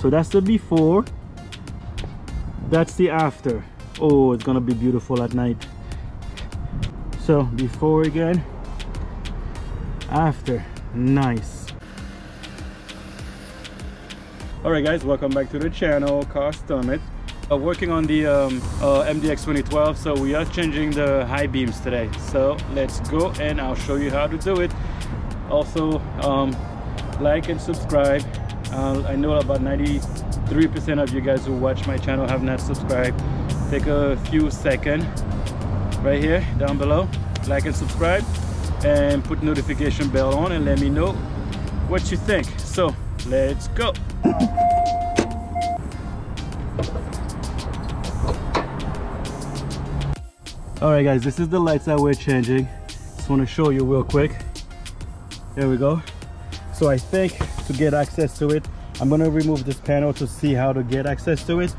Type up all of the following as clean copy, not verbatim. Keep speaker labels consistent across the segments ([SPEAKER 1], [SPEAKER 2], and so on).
[SPEAKER 1] So that's the before, that's the after. Oh, it's gonna be beautiful at night. So before again, after. Nice. All right guys, welcome back to the channel, Car Summit. Working on the MDX 2012, so we are changing the high beams today. So let's go and I'll show you how to do it. Also, like and subscribe. I know about 93% of you guys who watch my channel have not subscribed. Take a few seconds right here down below, like and subscribe, and put notification bell on and let me know what you think. So let's go. All right guys, this is the lights that we're changing. Just want to show you real quick. There we go. So I think to get access to it, I'm going to remove this panel to see how to get access to it,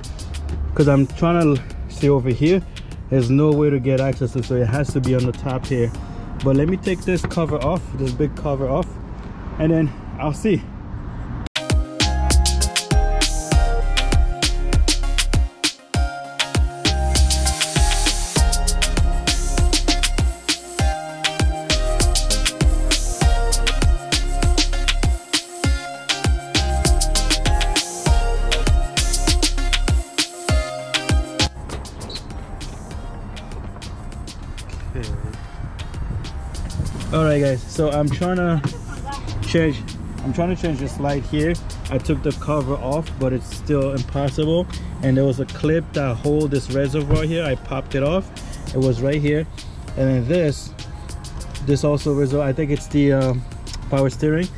[SPEAKER 1] because I'm trying to see over here, there's no way to get access to it, so it has to be on the top here. But let me take this cover off, this big cover off, and then I'll see. All right guys, so I'm trying to change this light here. I took the cover off, but it's still impossible, and there was a clip that hold this reservoir here. I popped it off. It was right here. And then this also reservoir, I think it's the power steering.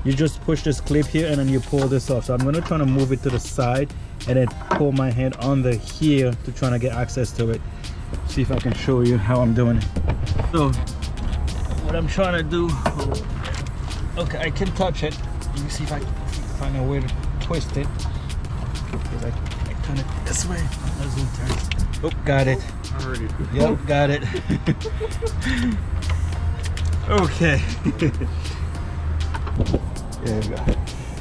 [SPEAKER 1] You just push this clip here and then you pull this off. So I'm gonna try to move it to the side and then pull my hand under here to try to get access to it. See if I can show you how I'm doing it. So what I'm trying to do, okay, I can touch it. Let me see if I can find a way to twist it. I turn it this way. Oh, got it. Yep, got it. Okay. There we go.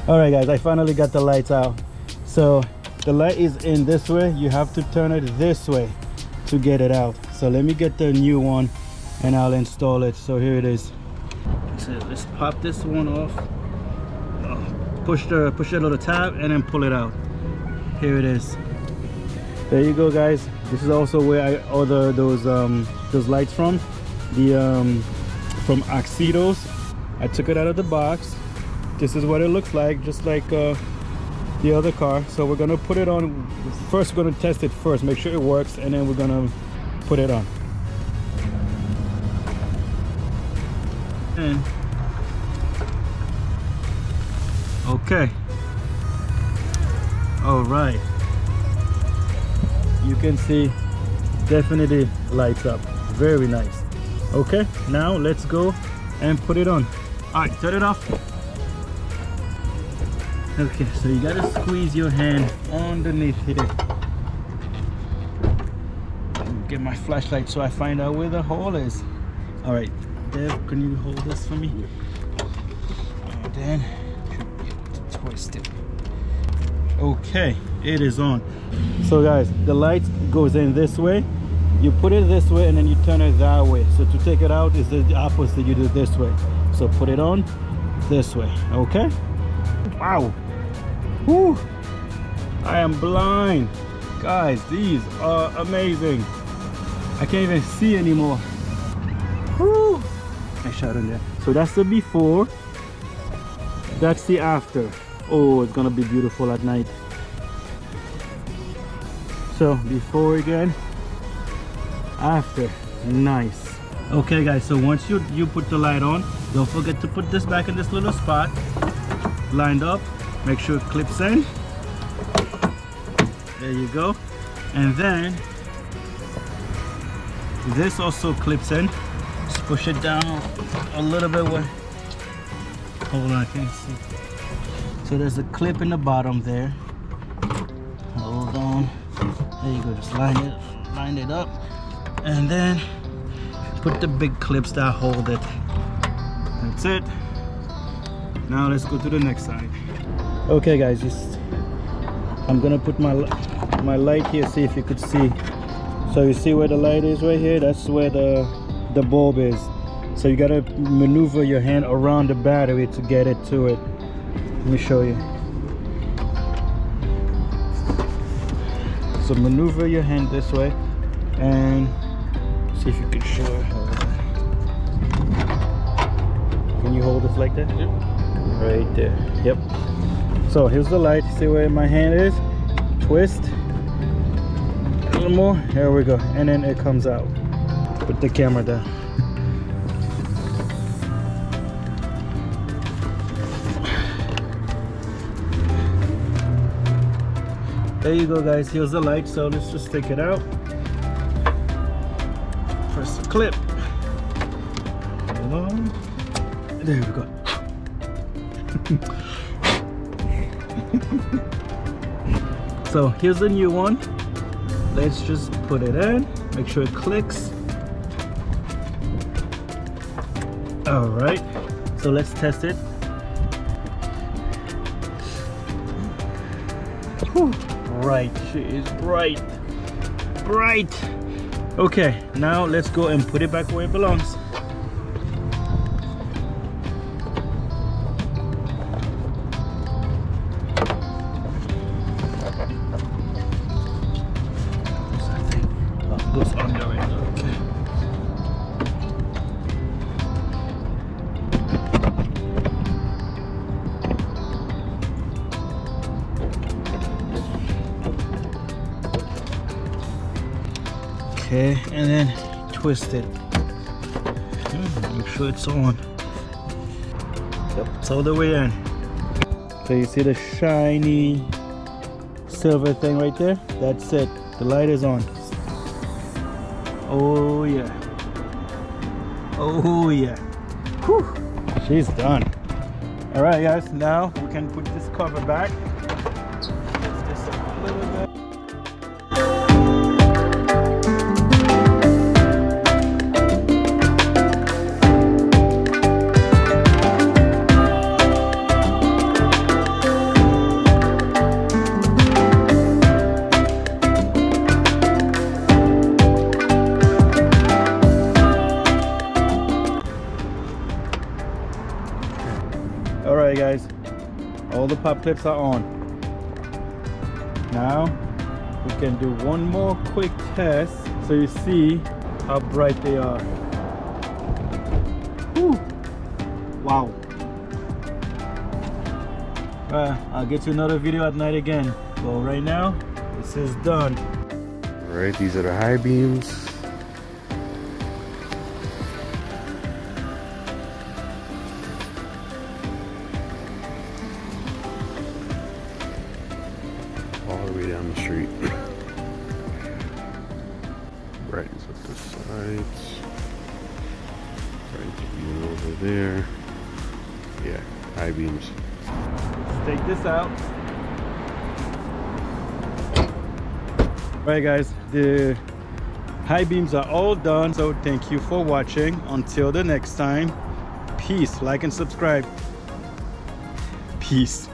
[SPEAKER 1] All right guys, I finally got the lights out. So the light is in this way. You have to turn it this way to get it out. So let me get the new one and I'll install it. So here it is. So let's pop this one off. Push the little tab and then pull it out. Here it is. There you go guys. This is also where I ordered those lights from. From Acura. I took it out of the box. This is what it looks like, just like the other car. So we're gonna put it on. First we're gonna test it first, make sure it works, and then we're gonna put it on. And okay, all right, you can see definitely lights up, very nice. Okay, now let's go and put it on. All right, turn it off. Okay, so you gotta squeeze your hand underneath here. Get my flashlight so I find out where the hole is. All right, Dev, can you hold this for me? And then should be able to twist it. Okay, it is on. So guys, the light goes in this way. You put it this way and then you turn it that way. So to take it out is the opposite. You do it this way. So put it on this way. Okay. Wow. Whew. I am blind. Guys, these are amazing. I can't even see anymore. Whew. I shot in there. So that's the before. That's the after. Oh, it's gonna be beautiful at night. So before again, after. Nice. Okay guys, so once you put the light on, don't forget to put this back in this little spot, lined up. Make sure it clips in. There you go. And then this also clips in. Just push it down a little bit. Hold on, I can't see. So there's a clip in the bottom there. Hold on. There you go. Just line it up, and then put the big clips that hold it. That's it. Now let's go to the next side. Okay guys, I'm gonna put my light here, see if you could see. So you see where the light is right here? That's where the bulb is. So you gotta maneuver your hand around the battery to get it to it. Let me show you. So maneuver your hand this way and see if you can show it. Can you hold this like that? Yep. Right there. Yep. So here's the light. See where my hand is? Twist. A little more. There we go. And then it comes out. Put the camera down. There you go, guys. Here's the light. So let's just take it out. Press the clip. Hold on. There we go. So here's the new one. Let's just put it in. Make sure it clicks. All right. So let's test it. Whew. Right, she is bright. Okay, now let's go and put it back where it belongs. Goes under it. Okay. Okay, and then twist it. Make sure it's on. Yep, it's all the way in. So you see the shiny silver thing right there? That's it. The light is on. Oh yeah. Oh yeah. Whew. She's done. All right, guys. Now we can put this cover back. Let's just a little bit. Alright guys, all the pop clips are on. Now we can do one more quick test so you see how bright they are. Whew. Wow. I'll get you another video at night again. But right now, this is done.
[SPEAKER 2] Alright, these are the high beams. All the way down the street. Brightens up the sides. Brightens up even over there. Yeah, high beams.
[SPEAKER 1] Let's take this out. Alright guys, the high beams are all done. So thank you for watching. Until the next time, peace. Like and subscribe. Peace.